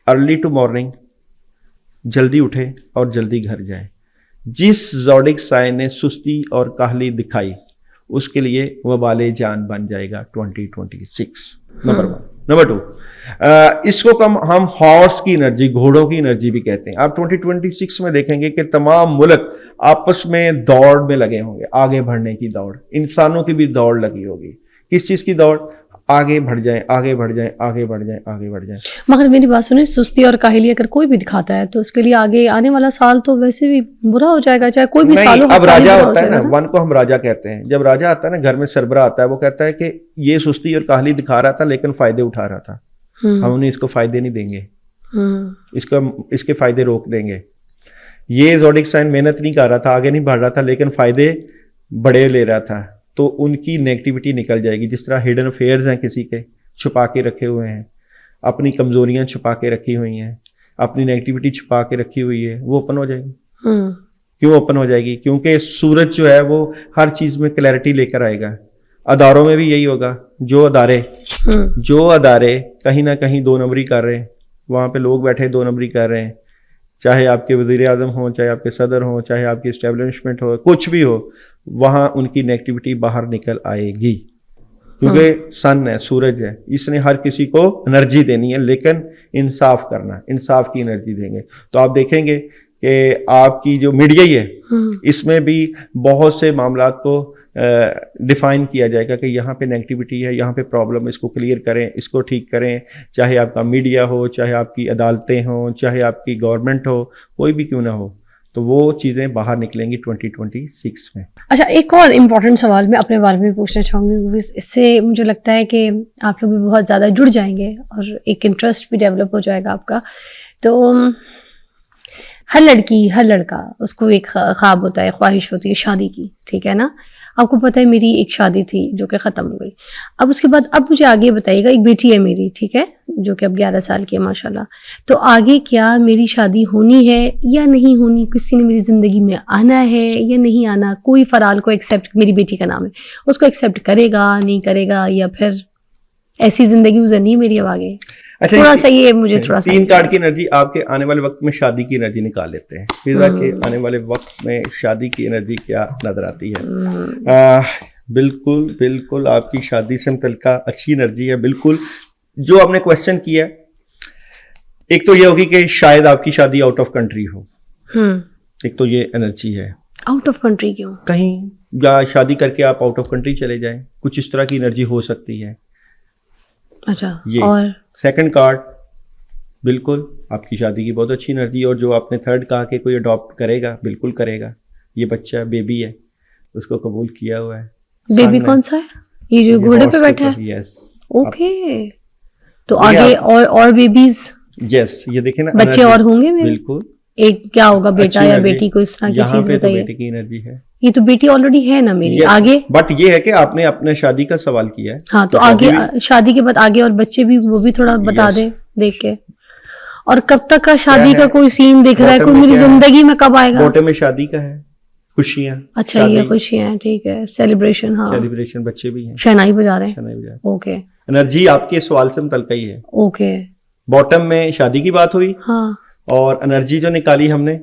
Early to morning, जल्दी उठे और जल्दी घर जाए। जिस ज़ोडिक साइन ने सुस्ती और काहली दिखाई उसके लिए वबाले जान बन जाएगा 2026। नंबर 1। नंबर 2, इसको हम हॉर्स की एनर्जी, घोड़ों की एनर्जी भी कहते हैं। आप 2026 में देखेंगे कि तमाम मुल्क आपस में दौड़ में लगे होंगे, आगे बढ़ने की दौड़, इंसानों की भी दौड़ लगी होगी। किस चीज की दौड़? आगे बढ़ जाएं, आगे बढ़ जाएं, आगे बढ़ जाएं, आगे बढ़ जाएं। मगर मेरी बात सुने, सुस्ती और काहली अगर कोई भी दिखाता है तो उसके लिए आगे आने वाला साल तो वैसे भी बुरा हो जाएगा, चाहे कोई भी साल हो। अब राजा होता है ना, वन को हम राजा कहते हैं। जब राजा आता है ना, घर में सरबरा आता है, वो कहता है कि ये सुस्ती और काहली दिखा रहा था लेकिन फायदे उठा रहा था, हम उन्हें इसको फायदे नहीं देंगे, इसके फायदे रोक देंगे। ये ज़ोडिक साइन मेहनत नहीं कर रहा था, आगे नहीं बढ़ रहा था, लेकिन फायदे बड़े ले रहा था, तो उनकी नेगेटिविटी निकल जाएगी। जिस तरह हिडन अफेयर्स हैं, किसी के छुपा के रखे हुए हैं, अपनी कमजोरियां छुपा के रखी हुई हैं, अपनी नेगेटिविटी छुपा के रखी हुई है, वो ओपन हो जाएगी। क्यों ओपन हो जाएगी? क्योंकि सूरज जो है वो हर चीज में क्लैरिटी लेकर आएगा। अदारों में भी यही होगा। जो अदारे कहीं ना कहीं 2 नंबरी कर रहे हैं, वहां पे लोग बैठे 2 नंबरी कर रहे हैं, चाहे आपके वजीर आजम हो, चाहे आपके सदर हो, चाहे आपकी इस्टेब्लिशमेंट हो, कुछ भी हो, वहां उनकी नेगेटिविटी बाहर निकल आएगी। क्योंकि सन है, सूरज है, इसने हर किसी को एनर्जी देनी है, लेकिन इंसाफ करना, इंसाफ की एनर्जी देंगे। तो आप देखेंगे कि आपकी जो मीडिया ही है, इसमें भी बहुत से मामला को डिफाइन किया जाएगा कि यहाँ पे नेगेटिविटी है, यहाँ पे प्रॉब्लम है, इसको क्लियर करें, इसको ठीक करें। चाहे आपका मीडिया हो, चाहे आपकी अदालतें हों, चाहे आपकी गवर्नमेंट हो, कोई भी क्यों ना हो, तो वो चीज़ें बाहर निकलेंगी 2026 में। अच्छा, एक और इम्पोर्टेंट सवाल मैं अपने बारे में पूछना चाहूँगी। इससे मुझे लगता है कि आप लोग भी बहुत ज़्यादा जुड़ जाएंगे और एक इंटरेस्ट भी डेवलप हो जाएगा आपका। तो हर लड़की, हर लड़का, उसको एक ख्वाब होता है, ख्वाहिश होती है शादी की, ठीक है ना? आपको पता है मेरी एक शादी थी जो कि ख़त्म हो गई। अब उसके बाद अब मुझे आगे बताइएगा, एक बेटी है मेरी, ठीक है, जो कि अब 11 साल की है माशाल्लाह। तो आगे क्या मेरी शादी होनी है या नहीं होनी? किसी ने मेरी ज़िंदगी में आना है या नहीं आना? कोई फराल को एक्सेप्ट, मेरी बेटी का नाम है, उसको एक्सेप्ट करेगा नहीं करेगा, या फिर ऐसी ज़िंदगी गुजरनी है मेरी अब आगे? अच्छा, थोड़ा सा ये मुझे थोड़ा सा 3 कार्ड की एनर्जी आपके आने वाले वक्त में शादी की एनर्जी निकाल लेते हैं। फिजा के आने वाले वक्त में शादी की एनर्जी क्या नजर आती है? बिल्कुल बिल्कुल आपकी शादी से मुतल्लिका अच्छी एनर्जी है। बिल्कुल जो आपने क्वेश्चन किया, एक तो ये होगी कि शायद आपकी शादी आउट ऑफ कंट्री हो, एक तो ये एनर्जी है। आउट ऑफ कंट्री क्यों? कहीं या शादी करके आप आउट ऑफ कंट्री चले जाएं, कुछ इस तरह की एनर्जी हो सकती है। अच्छा, ये और सेकंड कार्ड, बिल्कुल आपकी शादी की बहुत अच्छी एनर्जी। और जो आपने थर्ड कहा कि कोई अडॉप्ट करेगा, बिल्कुल करेगा। ये बच्चा बेबी है, उसको कबूल किया हुआ है। बेबी कौन सा है? ये जो घोड़े पे बैठा है? यस। ओके, तो आगे और बेबीज? यस, ये देखें ना, बच्चे और होंगे मेरे? बिल्कुल। एक क्या होगा, बेटा या बेटी, कोई इस तरह की चीज बताइए। बेटी की एनर्जी है। ये तो बेटी ऑलरेडी है ना मेरी। आगे बट ये है कि आपने अपने शादी का सवाल किया है। हाँ, तो आगे शादी के बाद आगे और बच्चे भी, वो भी थोड़ा बता दे देख के। और कब तक का शादी का कोई सीन दिख रहा है? कोई मेरी जिंदगी में कब आएगा? बोटे में शादी का है, खुशियां। अच्छा, ये खुशियां हैं, ठीक है, सेलिब्रेशन। हाँ, सेलिब्रेशन, बच्चे भी हैं, शहनाई बजा रहे हैं। शहनाई बजा रहे हैं। ओके, एनर्जी आपके सवाल से मुतल्लिका ही है। ओके, बॉटम में शादी की बात हुई। हाँ, और एनर्जी जो निकाली हमने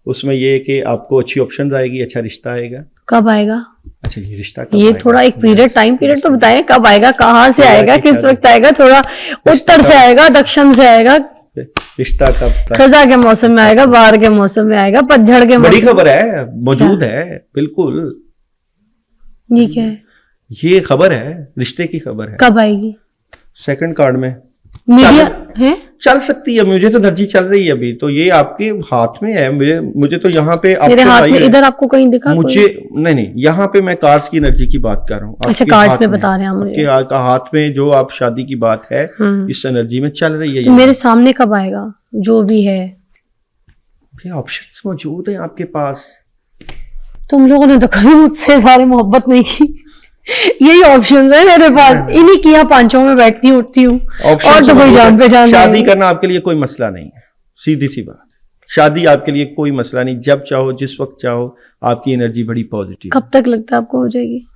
उसमें ये कि आपको अच्छी ऑप्शन आएगी, अच्छा रिश्ता आएगा। कब आएगा? अच्छा, ये रिश्ता कब ये आएगा? थोड़ा एक पीरियड, टाइम पीरियड तो बताएं, कब आएगा, कहाँ से आएगा, किस वक्त आएगा? थोड़ा उत्तर से आएगा, दक्षिण से आएगा, रिश्ता कब? खजा के मौसम में आएगा, बाहर के मौसम में आएगा, पतझड़ के मौसम? बड़ी खबर है, मौजूद है, बिल्कुल। ये क्या है? ये खबर है, रिश्ते की खबर है। कब आएगी? सेकंड कार्ड में मीडिया है, चल सकती है। मुझे तो एनर्जी चल रही है अभी, तो ये आपके हाथ में है। मुझे तो यहाँ पे मेरे हाथ में, इधर आपको कहीं दिखा? मुझे नहीं, यहाँ पे मैं कार्ड्स की एनर्जी की बात कर रहा हूँ। अच्छा, कार्ड्स में बता रहे हैं मुझे। आपके हाथ में जो आप शादी की बात है, इस एनर्जी में चल रही है। तो मेरे सामने कब आएगा? जो भी है, ये ऑप्शंस मौजूद है आपके पास। तुम लोगों ने तो कभी मुझसे सारी मोहब्बत नहीं की। यही ऑप्शन है मेरे पास, इन्हीं की यहाँ पांचों में बैठती हूँ, उठती हूँ, और तो कोई जान पहचान। शादी करना आपके लिए कोई मसला नहीं है, सीधी सी बात। शादी आपके लिए कोई मसला नहीं, जब चाहो, जिस वक्त चाहो, आपकी एनर्जी बड़ी पॉजिटिव। कब तक लगता है आपको हो जाएगी?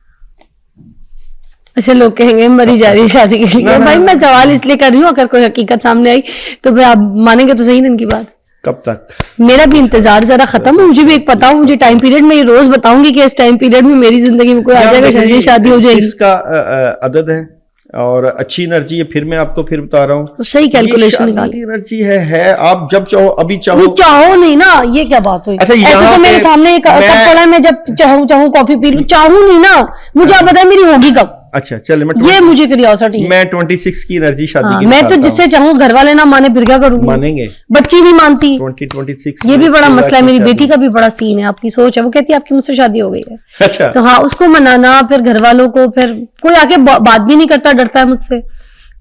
अच्छा, लोग कहेंगे मरी जा रही है शादी के लिए। भाई मैं सवाल इसलिए कर रही हूँ, अगर कोई हकीकत सामने आई तो फिर आप मानेंगे तो सही ना इनकी बात। कब तक? मेरा भी इंतजार जरा खत्म हो, मुझे भी एक पता हो, मुझे टाइम पीरियड में ये रोज बताऊंगी कि इस टाइम पीरियड में मेरी जिंदगी में कोई आ जाएगा, शादी हो जाएगी। इसका अदद है और अच्छी एनर्जी है। फिर मैं आपको फिर बता रहा हूँ, सही कैलकुलेशन निकाली एनर्जी है। आप जब चाहो, अभी चाहो, चाहो नहीं ना, ये क्या बात हुई? अच्छा, ऐसे तो मेरे सामने एक कप पड़ा है, मैं जब चाहूँ कॉफी पी लूं, चाहूँ नहीं ना, मुझे आप बताएं मेरी होगी कब? अच्छा चले, ये मुझे क्यूरियोसिटी है। मैं 26 की एनर्जी शादी की मैं तो जिससे चाहूँ, घर वाले ना माने फिर क्या करूंगी? मानेंगे, बच्ची नहीं मानती। 26 ये भी बड़ा मसला है, मेरी बेटी का भी बड़ा सीन है। आपकी सोच है, वो कहती है आपकी मुझसे शादी हो गई है। अच्छा, तो हाँ, उसको मनाना, फिर घर वालों को, फिर कोई आके बात भी नहीं करता, डरता है मुझसे।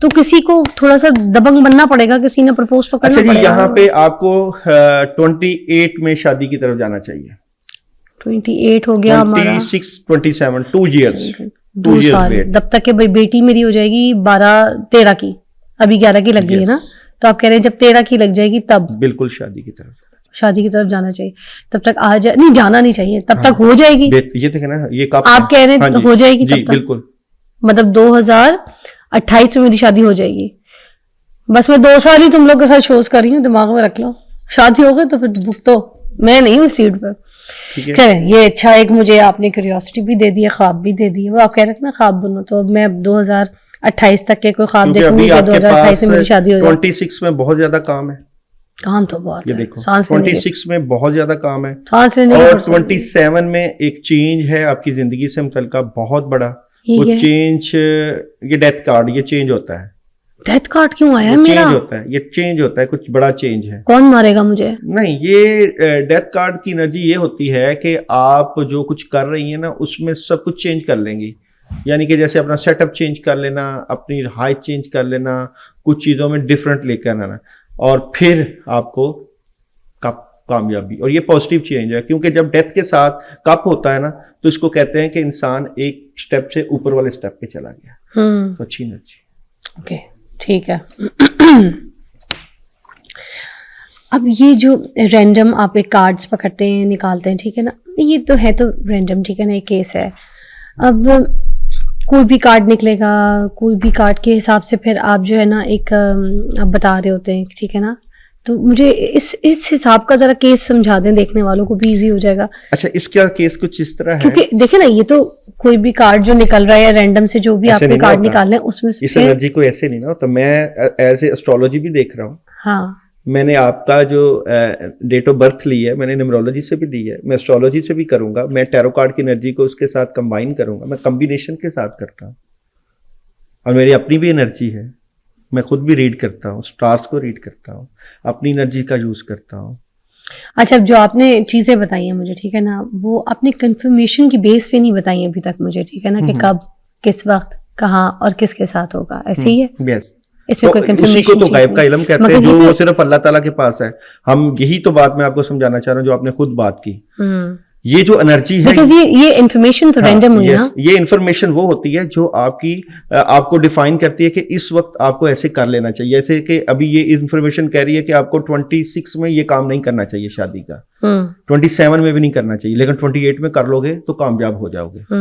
तो किसी को थोड़ा सा दबंग बनना पड़ेगा, किसी ने प्रपोज तो करना पड़ेगा। यहाँ पे आपको 28 में शादी की तरफ जाना चाहिए। 28 हो गया हमारा, 26, 27, 2 years, 2 साल, तब तक के भाई बेटी मेरी हो जाएगी 12-13 की, अभी 11 की लग गई है ना, तो आप कह रहे हैं जब 13 की लग जाएगी तब बिल्कुल शादी की तरफ जाना चाहिए। तब तक नहीं जाना नहीं चाहिए, तब तक हो जाएगी। ये देखे ना, ये कब आप कह रहे हैं हो जाएगी तब तक? बिल्कुल, मतलब 2028 में मेरी शादी हो जाएगी। बस मैं 2 साल ही तुम लोग के साथ शोज कर रही हूँ, दिमाग में रख लो। शादी हो गई तो फिर भुगतो, मैं नहीं हूँ सीट पर। चले, ये अच्छा, एक मुझे आपने क्यूरियोसिटी भी दे दी है, ख्वाब भी दे दी है। वो आप कह रहे थे ना ख्वाब बुनो, तो अब मैं 2028 तक के कोई ख्वाब देखूंगी, 2028 में मेरी शादी हो जाएगी। 26 में बहुत ज्यादा काम है, काम तो बहुत है, देखो, सांस 26 में बहुत ज्यादा काम है, सांस लेने और 27 में एक चेंज है आपकी जिंदगी से मुतल्लिका बहुत बड़ा। वो चेंज, ये डेथ कार्ड, ये चेंज होता है। डेथ कार्ड क्यों आया है मेरा? चेंज होता है, ये चेंज होता है, कुछ बड़ा चेंज है। कौन मारेगा मुझे? नहीं, ये डेथ कार्ड की एनर्जी ये होती है कि आप जो कुछ कर रही है ना, उसमें सब कुछ चेंज कर लेंगी। यानी कि जैसे अपना सेटअप चेंज कर लेना, अपनी हाइट चेंज कर लेना, कुछ चीज़ों में डिफरेंट लेकर आना, और फिर आपको कामयाबी। और ये पॉजिटिव चेंज है, क्योंकि जब डेथ के साथ कप होता है ना, तो इसको कहते हैं कि इंसान एक स्टेप से ऊपर वाले स्टेप पे चला गया। तो अच्छी एनर्जी। ओके, ठीक है। अब ये जो रैंडम आप एक कार्ड्स पकड़ते हैं, निकालते हैं, ठीक है ना, ये तो है तो रैंडम, ठीक है ना, एक केस है। अब कोई भी कार्ड निकलेगा, कोई भी कार्ड के हिसाब से फिर आप जो है ना एक आप बता रहे होते हैं, ठीक है ना। तो मुझे इस हिसाब का जरा केस समझा दें, देखने वालों को भी इजी हो जाएगा। अच्छा, इसका केस कुछ इस तरह है, क्योंकि देखिए ना, ये तो कोई भी कार्ड जो निकल रहा है रैंडम से, जो भी आपके कार्ड निकाल रहे हैं उसमें से इस एनर्जी को ऐसे नहीं ना होता। मैं एज ए एस्ट्रोलॉजी भी देख रहा हूँ। हाँ, मैंने आपका जो डेट ऑफ बर्थ ली है, मैंने न्यूमरोलॉजी से भी ली है, मैं एस्ट्रोलॉजी से भी करूंगा, मैं टैरो कार्ड की एनर्जी को उसके साथ कंबाइन करूंगा, मैं कॉम्बिनेशन के साथ करता हूँ। और मेरी अपनी भी एनर्जी है, मैं खुद भी रीड करता हूँ, स्टार्स को रीड करता हूँ, अपनी एनर्जी का यूज करता हूँ। अच्छा, जो आपने चीजें बताई हैं मुझे, ठीक है ना, वो आपने कंफर्मेशन की बेस पे नहीं बताई अभी तक मुझे, ठीक है ना, कि कब, किस वक्त, कहाँ और किसके साथ होगा, ऐसे ही है? यस, इसमें कोई उसी को तो गायब का इल्म कहते हैं, जो सिर्फ अल्लाह ताला के पास है। हम यही तो बात मैं आपको समझाना चाह रहा हूँ, जो आपने खुद बात की। ये जो एनर्जी है, ये इन्फॉर्मेशन तो रैंडम हुई ना। ये इन्फॉर्मेशन वो होती है जो आपको डिफाइन करती है कि इस वक्त आपको ऐसे कर लेना चाहिए। जैसे कि अभी ये इन्फॉर्मेशन कह रही है कि आपको 26 में ये काम नहीं करना चाहिए शादी का, 27 में भी नहीं करना चाहिए, लेकिन 28 में कर लोगे तो कामयाब हो जाओगे।